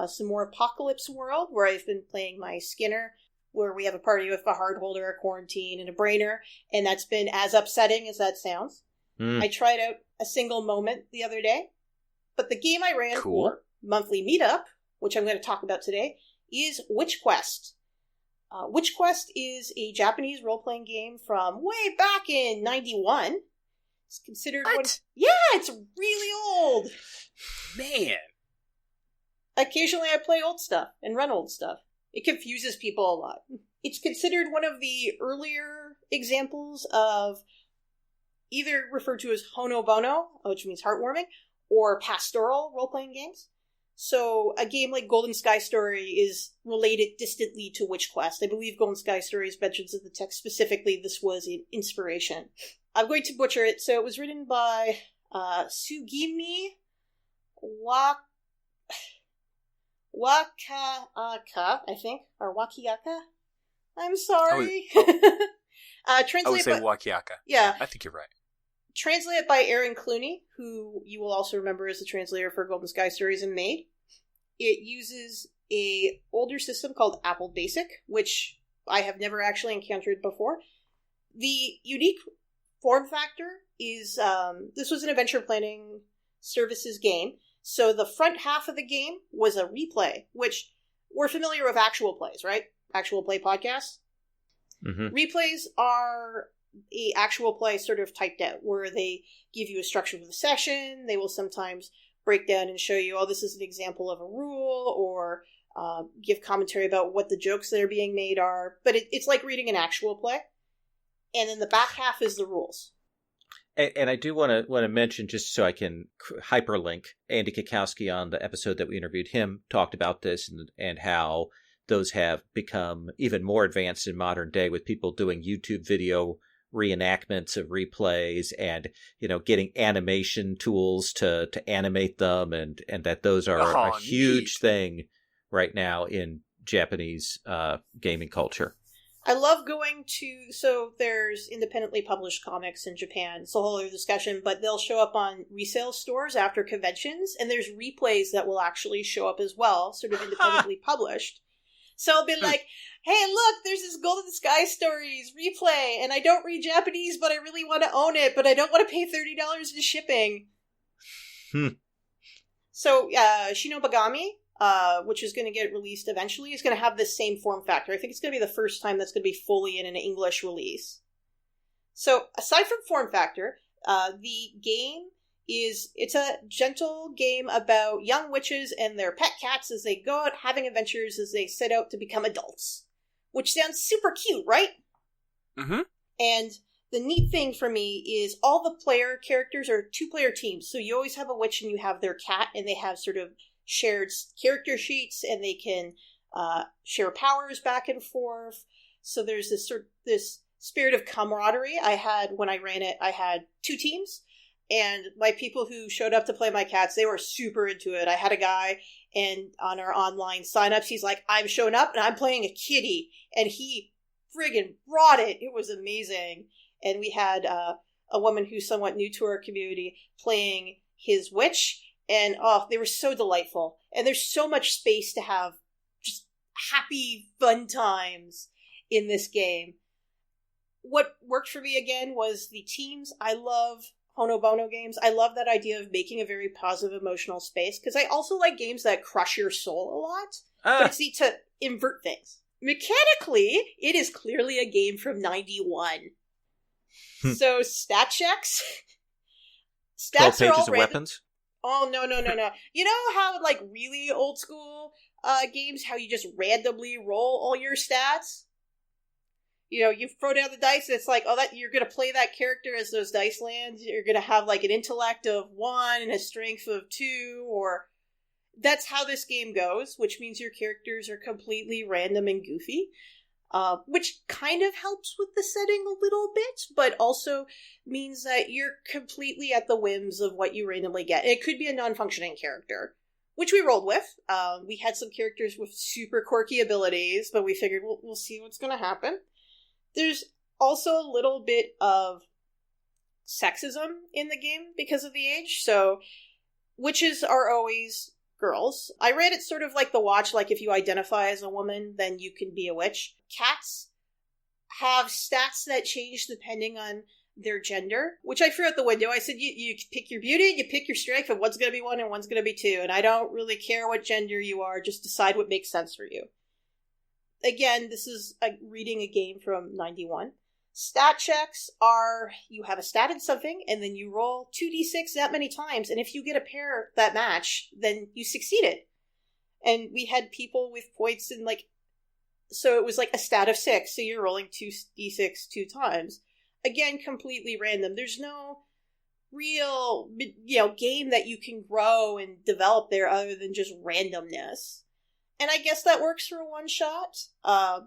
some more Apocalypse World, where I've been playing my Skinner, where we have a party with a hard holder, a quarantine, and a brainer, and that's been as upsetting as that sounds. I tried out a single moment the other day, but the game I ran for monthly meetup, which I'm going to talk about today, is Witch Quest. Witch Quest is a Japanese role-playing game from way back in 91. It's considered Yeah, it's really old. Man. Occasionally I play old stuff and run old stuff. It confuses people a lot. It's considered one of the earlier examples of either referred to as Hono Bono, which means heartwarming, or pastoral role-playing games. So a game like Golden Sky Story is related distantly to Witch Quest. I believe Golden Sky Story mentions in the text specifically this was an inspiration. I'm going to butcher it. So it was written by Sugimi Wakaaka, I think, or Wakiaka. I'm sorry. I would say Wakiaka. Yeah. I think you're right. Translated by Aaron Clooney, who you will also remember as the translator for Golden Sky Stories and Maid. It uses a older system called Apple Basic, which I have never actually encountered before. The unique form factor is, this was an adventure planning services game, so the front half of the game was a replay, which we're familiar with actual plays, right? Actual play podcasts. Replays are a actual play sort of typed out, where they give you a structure of the session. They will sometimes break down and show you, this is an example of a rule, or give commentary about what the jokes that are being made are. But it's like reading an actual play. And then the back half is the rules. And I do want to mention, just so I can hyperlink, Andy Kikowski on the episode that we interviewed him talked about this and how those have become even more advanced in modern day, with people doing YouTube video reenactments of replays and, getting animation tools to animate them, and that those are a huge thing right now in Japanese gaming culture. I love going to, so there's independently published comics in Japan. It's a whole other discussion, but they'll show up on resale stores after conventions, and there's replays that will actually show up as well, sort of independently published. So I'll be like, hey, look, there's this Golden Sky Stories replay, and I don't read Japanese, but I really want to own it, but I don't want to pay $30 in shipping. So, Shinobagami, which is going to get released eventually, is going to have this same form factor. I think it's going to be the first time that's going to be fully in an English release. So, aside from form factor, the game it's a gentle game about young witches and their pet cats as they go out having adventures as they set out to become adults. Which sounds super cute, right? Mm-hmm. And the neat thing for me is all the player characters are two-player teams. So you always have a witch and you have their cat, and they have sort of shared character sheets, and they can share powers back and forth. So there's this spirit of camaraderie. When I ran it, I had two teams. And my people who showed up to play my cats, they were super into it. I had a guy, and on our online signups, he's like, I'm showing up and I'm playing a kitty. And he friggin' brought it. It was amazing. And we had a woman who's somewhat new to our community playing his witch. And they were so delightful. And there's so much space to have just happy, fun times in this game. What worked for me again was the teams. I love Honobono games. I love that idea of making a very positive emotional space, because I also like games that crush your soul a lot, but it's neat to invert things. Mechanically, it is clearly a game from 91. So, stat checks. 12 Stats pages are all of random. weapons? Oh, no. You know how, like, really old school games, how you just randomly roll all your stats? You know, you throw down the dice, and it's like, that you're going to play that character as those dice land. You're going to have, like, an intellect of 1 and a strength of 2, or... That's how this game goes, which means your characters are completely random and goofy, which kind of helps with the setting a little bit, but also means that you're completely at the whims of what you randomly get. It could be a non-functioning character, which we rolled with. We had some characters with super quirky abilities, but we figured we'll see what's going to happen. There's also a little bit of sexism in the game because of the age, so witches are always girls. I read it sort of like The Watch, like if you identify as a woman, then you can be a witch. Cats have stats that change depending on their gender, which I threw out the window. I said, you pick your beauty, you pick your strength, and one's going to be 1 and one's going to be 2, and I don't really care what gender you are, just decide what makes sense for you. Again, this is reading a game from 91. Stat checks are, you have a stat in something, and then you roll 2d6 that many times, and if you get a pair that match, then you succeeded. And we had people with points in, like, so it was like a stat of 6, so you're rolling 2d6 2 times. Again, completely random. There's no real, game that you can grow and develop there other than just randomness. And I guess that works for a one-shot,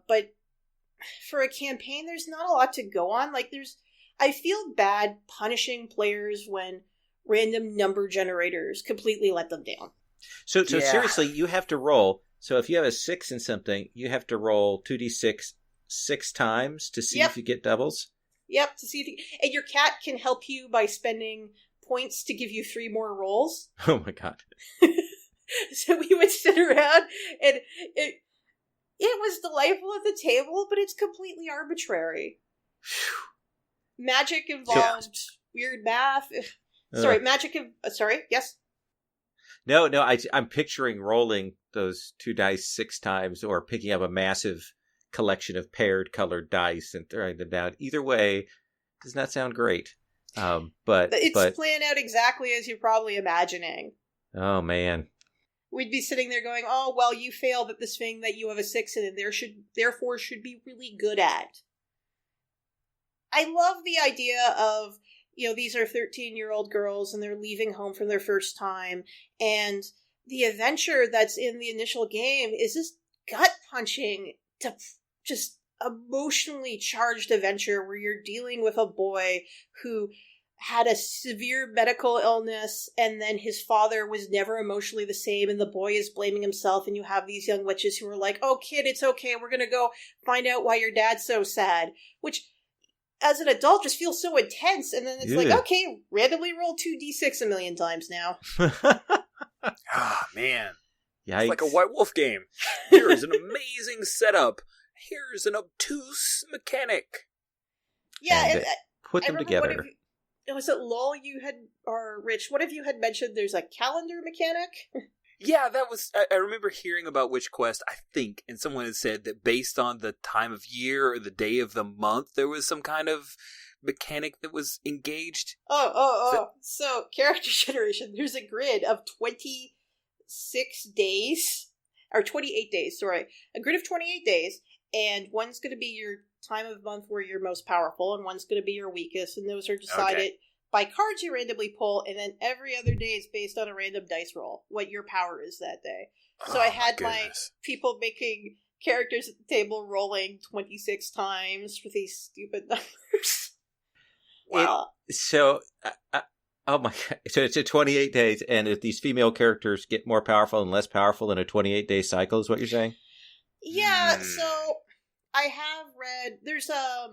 but for a campaign, there's not a lot to go on. I feel bad punishing players when random number generators completely let them down. So seriously, you have to roll. So if you have a 6 in something, you have to roll 2d6 6 times to see if you get doubles? Yep, to see if you... And your cat can help you by spending points to give you 3 more rolls. Oh my god. So we would sit around, and it was delightful at the table, but it's completely arbitrary. Magic involved weird math. Sorry, sorry, yes? No, I'm picturing rolling those 2 dice 6 times, or picking up a massive collection of paired colored dice and throwing them down. Either way, does not sound great. But it's playing out exactly as you're probably imagining. Oh, man. We'd be sitting there going, oh, well, you failed at this thing that you have a 6 in, and therefore should be really good at. I love the idea of, these are 13-year-old girls, and they're leaving home for their first time, and the adventure that's in the initial game is this gut-punching, just emotionally charged adventure where you're dealing with a boy who had a severe medical illness, and then his father was never emotionally the same, and the boy is blaming himself, and you have these young witches who are like, oh, kid, it's okay, we're gonna go find out why your dad's so sad, which, as an adult, just feels so intense, and then it's like, okay, randomly roll 2d6 a million times now. Man. Yikes. It's like a White Wolf game. Here is an amazing setup. Here's an obtuse mechanic. Yeah, and put them together. Was it Lol you had, or Rich, what if you had mentioned there's a calendar mechanic? Yeah, that was, I remember hearing about Witch Quest, I think, and someone had said that based on the time of year or the day of the month, there was some kind of mechanic that was engaged. So, character generation, there's a grid of 26 days, or 28 days, sorry. A grid of 28 days, and one's going to be your time of month where you're most powerful, and one's going to be your weakest, and those are decided by cards you randomly pull, and then every other day is based on a random dice roll, what your power is that day. So I had my people making characters at the table rolling 26 times for these stupid numbers. Wow. Oh my god. So it's a 28 days, and if these female characters get more powerful and less powerful in a 28-day cycle, is what you're saying? Yeah, so I have read, there's there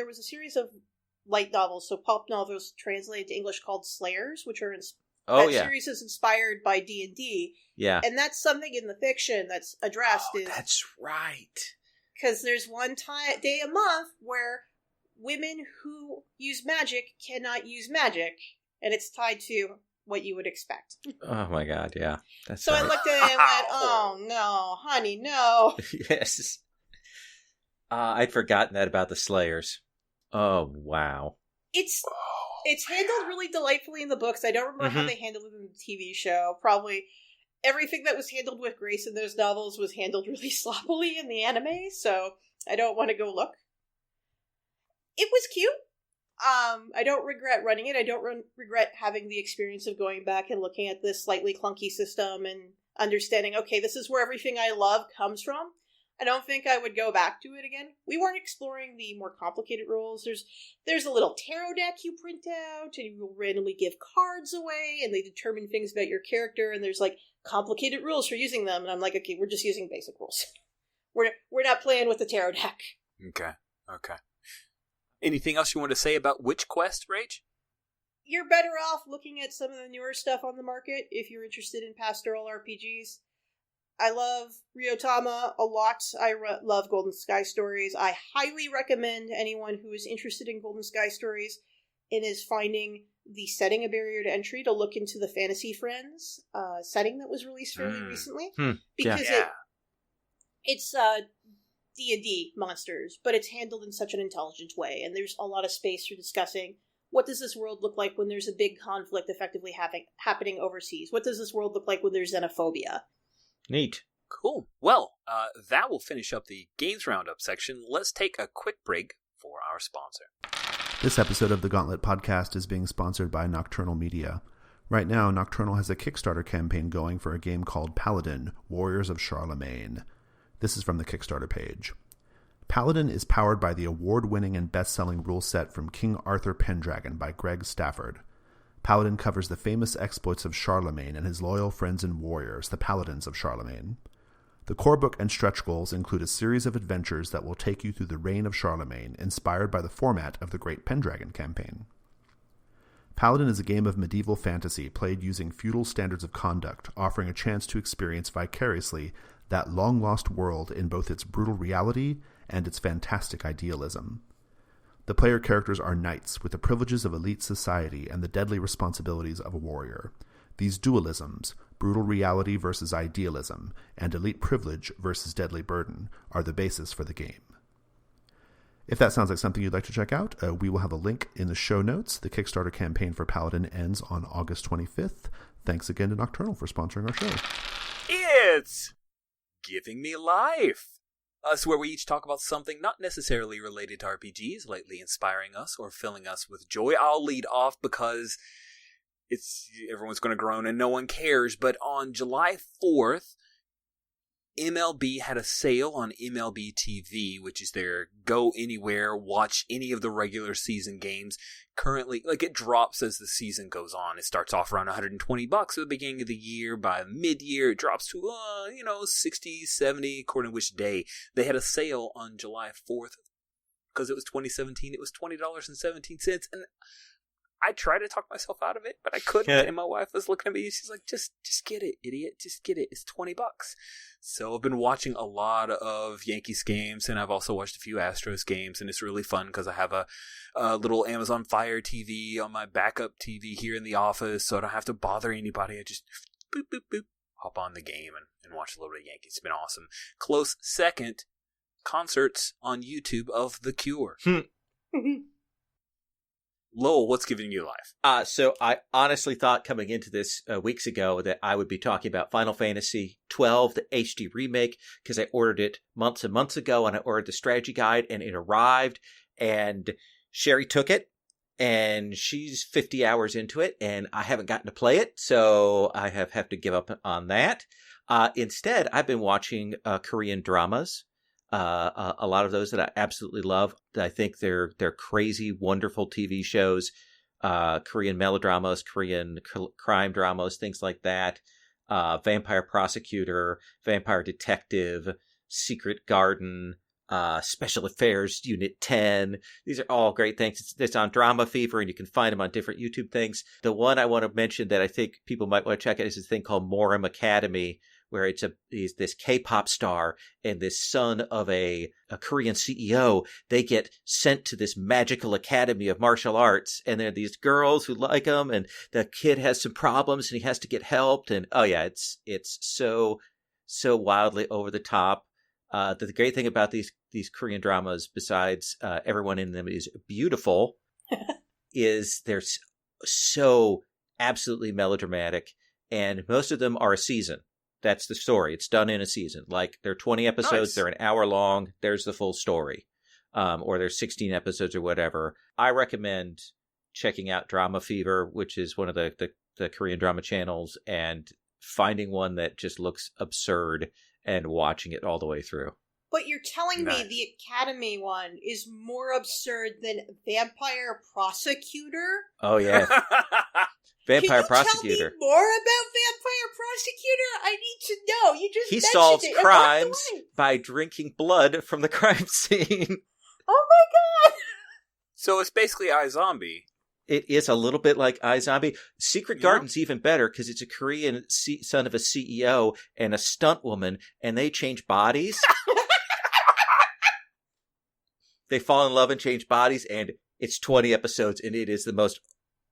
was a series of light novels, so pulp novels translated to English called Slayers, which are series is inspired by D&D. Yeah. And that's something in the fiction that's addressed. That's right. Because there's one day a month where women who use magic cannot use magic, and it's tied to what you would expect. Oh my god, yeah. That's so right. I looked at it and went, oh no, honey, no. Yes. I'd forgotten that about the Slayers. Oh, wow. It's handled really delightfully in the books. I don't remember how they handled it in the TV show. Probably everything that was handled with grace in those novels was handled really sloppily in the anime, so I don't want to go look. It was cute. I don't regret running it. I don't regret having the experience of going back and looking at this slightly clunky system and understanding, okay, this is where everything I love comes from. I don't think I would go back to it again. We weren't exploring the more complicated rules. There's a little tarot deck you print out, and you will randomly give cards away, and they determine things about your character, and there's, like, complicated rules for using them, and I'm like, okay, we're just using basic rules. We're not playing with the tarot deck. Okay. Anything else you want to say about Witch Quest, Rach? You're better off looking at some of the newer stuff on the market if you're interested in pastoral RPGs. I love Ryotama a lot. I love Golden Sky Stories. I highly recommend anyone who is interested in Golden Sky Stories and is finding the setting a barrier to entry to look into the Fantasy Friends setting that was released fairly recently. Because it's D&D monsters, but it's handled in such an intelligent way, and there's a lot of space for discussing what does this world look like when there's a big conflict effectively happening overseas? What does this world look like when there's xenophobia? Neat. Cool. Well, that will finish up the Games Roundup section. Let's take a quick break for our sponsor. This episode of the Gauntlet Podcast is being sponsored by Nocturnal Media. Right now, Nocturnal has a Kickstarter campaign going for a game called Paladin, Warriors of Charlemagne. This is from the Kickstarter page. Paladin is powered by the award-winning and best-selling rule set from King Arthur Pendragon by Greg Stafford. Paladin covers the famous exploits of Charlemagne and his loyal friends and warriors, the Paladins of Charlemagne. The core book and stretch goals include a series of adventures that will take you through the reign of Charlemagne, inspired by the format of the Great Pendragon campaign. Paladin is a game of medieval fantasy played using feudal standards of conduct, offering a chance to experience vicariously that long-lost world in both its brutal reality and its fantastic idealism. The player characters are knights with the privileges of elite society and the deadly responsibilities of a warrior. These dualisms, brutal reality versus idealism, and elite privilege versus deadly burden, are the basis for the game. If that sounds like something you'd like to check out, we will have a link in the show notes. The Kickstarter campaign for Paladin ends on August 25th. Thanks again to Nocturnal for sponsoring our show. It's Giving Me Life. Us where we each talk about something not necessarily related to RPGs, lately inspiring us or filling us with joy. I'll lead off because everyone's going to groan and no one cares. But on July 4th, MLB had a sale on MLB TV, which is their go anywhere, watch any of the regular season games. Currently, like, it drops as the season goes on. It starts off around $120 at the beginning of the year. By mid-year, it drops to, 60, 70, according to which day. They had a sale on July 4th. Because it was 2017, it was $20.17. And I tried to talk myself out of it, but I couldn't. And my wife was looking at me, and she's like, just get it, idiot. Just get it. It's $20. So I've been watching a lot of Yankees games, and I've also watched a few Astros games, and it's really fun because I have a little Amazon Fire TV on my backup TV here in the office, so I don't have to bother anybody. I just boop, boop, boop, hop on the game and watch a little bit of Yankees. It's been awesome. Close second, concerts on YouTube of The Cure. Lowell, what's giving you life? So I honestly thought coming into this weeks ago that I would be talking about Final Fantasy XII, the HD remake, because I ordered it months and months ago, and I ordered the strategy guide, and it arrived, and Sherry took it, and she's 50 hours into it, and I haven't gotten to play it, so I have to give up on that. Instead, I've been watching Korean dramas. A lot of those that I absolutely love. I think they're crazy, wonderful TV shows, Korean melodramas, Korean crime dramas, things like that. Vampire Prosecutor, Vampire Detective, Secret Garden, Special Affairs Unit 10. These are all great things. It's on Drama Fever, and you can find them on different YouTube things. The one I want to mention that I think people might want to check out is this thing called Morim Academy, where he's this K-pop star and this son of a Korean CEO. They get sent to this magical academy of martial arts, and there are these girls who like him, and the kid has some problems, and he has to get helped. And it's so wildly over the top. The great thing about these Korean dramas, besides everyone in them is beautiful, is they're so absolutely melodramatic, and most of them are a season. That's the story. It's done in a season. Like, there are 20 episodes. Nice. They're an hour long. There's the full story. Or there's 16 episodes or whatever. I recommend checking out Drama Fever, which is one of the Korean drama channels, and finding one that just looks absurd and watching it all the way through. But you're telling me the Academy one is more absurd than Vampire Prosecutor? Oh, yeah. Vampire Prosecutor. Tell me more about Vampire Prosecutor? I need to know. You just he mentioned solves it crimes by drinking blood from the crime scene. Oh my god! So it's basically iZombie. It is a little bit like iZombie. Secret Garden's even better because it's a Korean son of a CEO and a stunt woman, and they change bodies. They fall in love and change bodies, and it's 20 episodes, and it is the most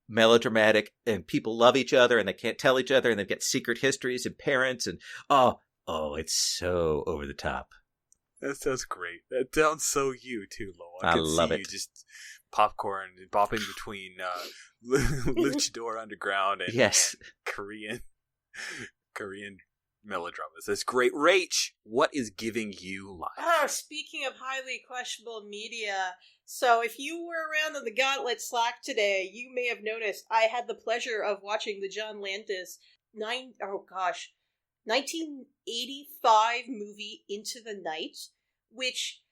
melodramatic, and people love each other, and they can't tell each other, and they get secret histories and parents, and oh, it's so over the top. That sounds great. That sounds so you too, Lowell. I can love see it. You just popcorn and bopping between Luchador Underground and, yes. and Korean melodramas. That's great. Rach, what is giving you life? Speaking of highly questionable media, so if you were around on the Gauntlet Slack today, you may have noticed I had the pleasure of watching the John Landis 1985 movie Into the Night, which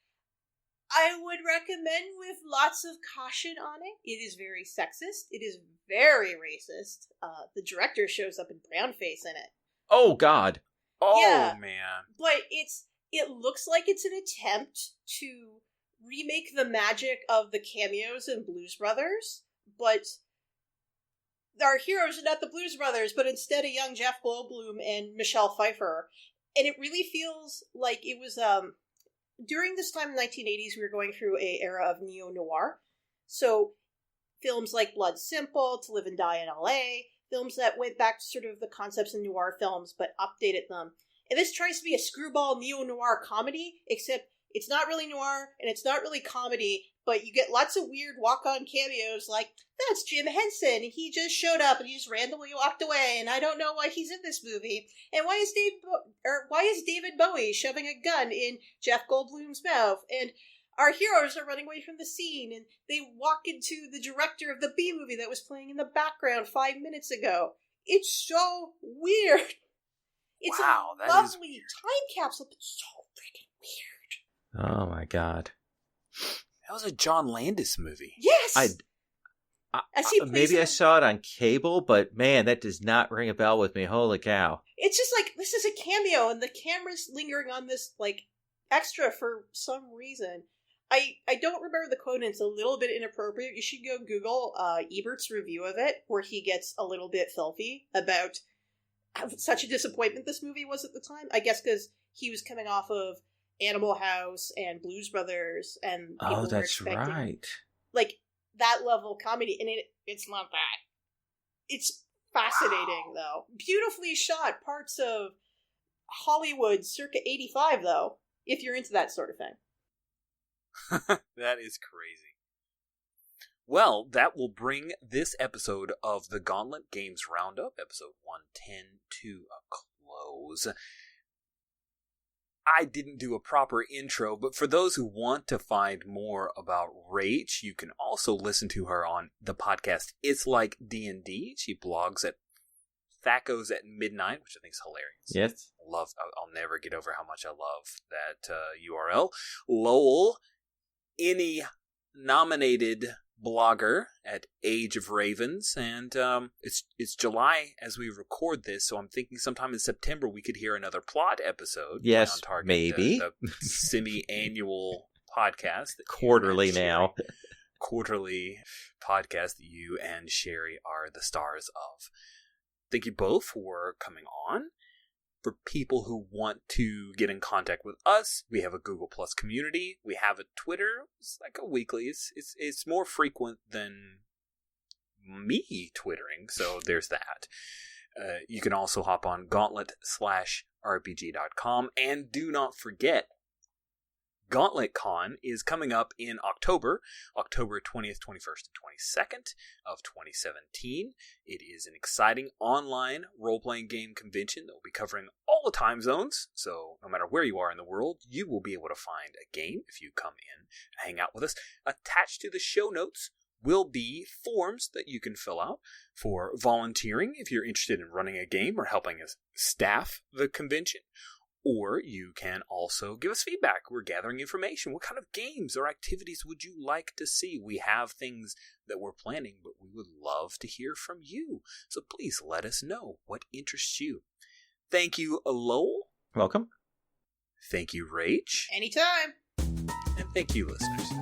I would recommend with lots of caution on it. It is very sexist. It is very racist. The director shows up in brownface in it. Oh, God. Oh, yeah, man. But it looks like it's an attempt to remake the magic of the cameos in Blues Brothers, but our heroes are not the Blues Brothers, but instead a young Jeff Goldblum and Michelle Pfeiffer. And it really feels like it was, during this time in the 1980s, we were going through an era of neo-noir. So films like Blood Simple, To Live and Die in L.A., films that went back to sort of the concepts in noir films, but updated them. And this tries to be a screwball neo-noir comedy, except it's not really noir, and it's not really comedy, but you get lots of weird walk-on cameos like, that's Jim Henson, and he just showed up, and he just randomly walked away, and I don't know why he's in this movie. And why is David Bowie shoving a gun in Jeff Goldblum's mouth? And our heroes are running away from the scene, and they walk into the director of the B-movie that was playing in the background 5 minutes ago. It's so weird. It's wow, a that lovely is time capsule, but so freaking weird. Oh my god. That was a John Landis movie. Yes! As he plays Maybe I it- saw it on cable, but man, that does not ring a bell with me. Holy cow. It's just like, this is a cameo, and the camera's lingering on this, like, extra for some reason. I don't remember the quote, and it's a little bit inappropriate. You should go Google Ebert's review of it, where he gets a little bit filthy about how such a disappointment this movie was at the time. I guess because he was coming off of Animal House and Blues Brothers, and people Oh, were that's expecting, right. like, that level of comedy, and it's not that. It's fascinating, though. Beautifully shot parts of Hollywood circa 85, though, if you're into that sort of thing. That is crazy. Well, that will bring this episode of the Gauntlet Games Roundup, episode 110, to a close. I didn't do a proper intro, but for those who want to find more about Rach, you can also listen to her on the podcast It's Like D&D. She blogs at Thacos at Midnight, which I think is hilarious. Yes. I'll never get over how much I love that URL. Lowell, any nominated blogger at Age of Ravens, and it's July as we record this, so I'm thinking sometime in September we could hear another plot episode. Yes, on Target, maybe. the semi-annual podcast. That Quarterly now. Quarterly podcast that you and Sherry are the stars of. Thank you both for coming on. For people who want to get in contact with us, we have a Google Plus community. We have a Twitter. It's like a weekly. It's more frequent than me twittering, so there's that. You can also hop on gauntlet/rpg.com. And do not forget, Gauntlet Con is coming up in October 20th, 21st, and 22nd of 2017. It is an exciting online role-playing game convention that will be covering all the time zones, so no matter where you are in the world, you will be able to find a game if you come in and hang out with us. Attached to the show notes will be forms that you can fill out for volunteering if you're interested in running a game or helping us staff the convention. Or you can also give us feedback. We're gathering information. What kind of games or activities would you like to see? We have things that we're planning, but we would love to hear from you. So please let us know what interests you. Thank you, Lowell. Welcome. Thank you, Rach. Anytime. And thank you, listeners.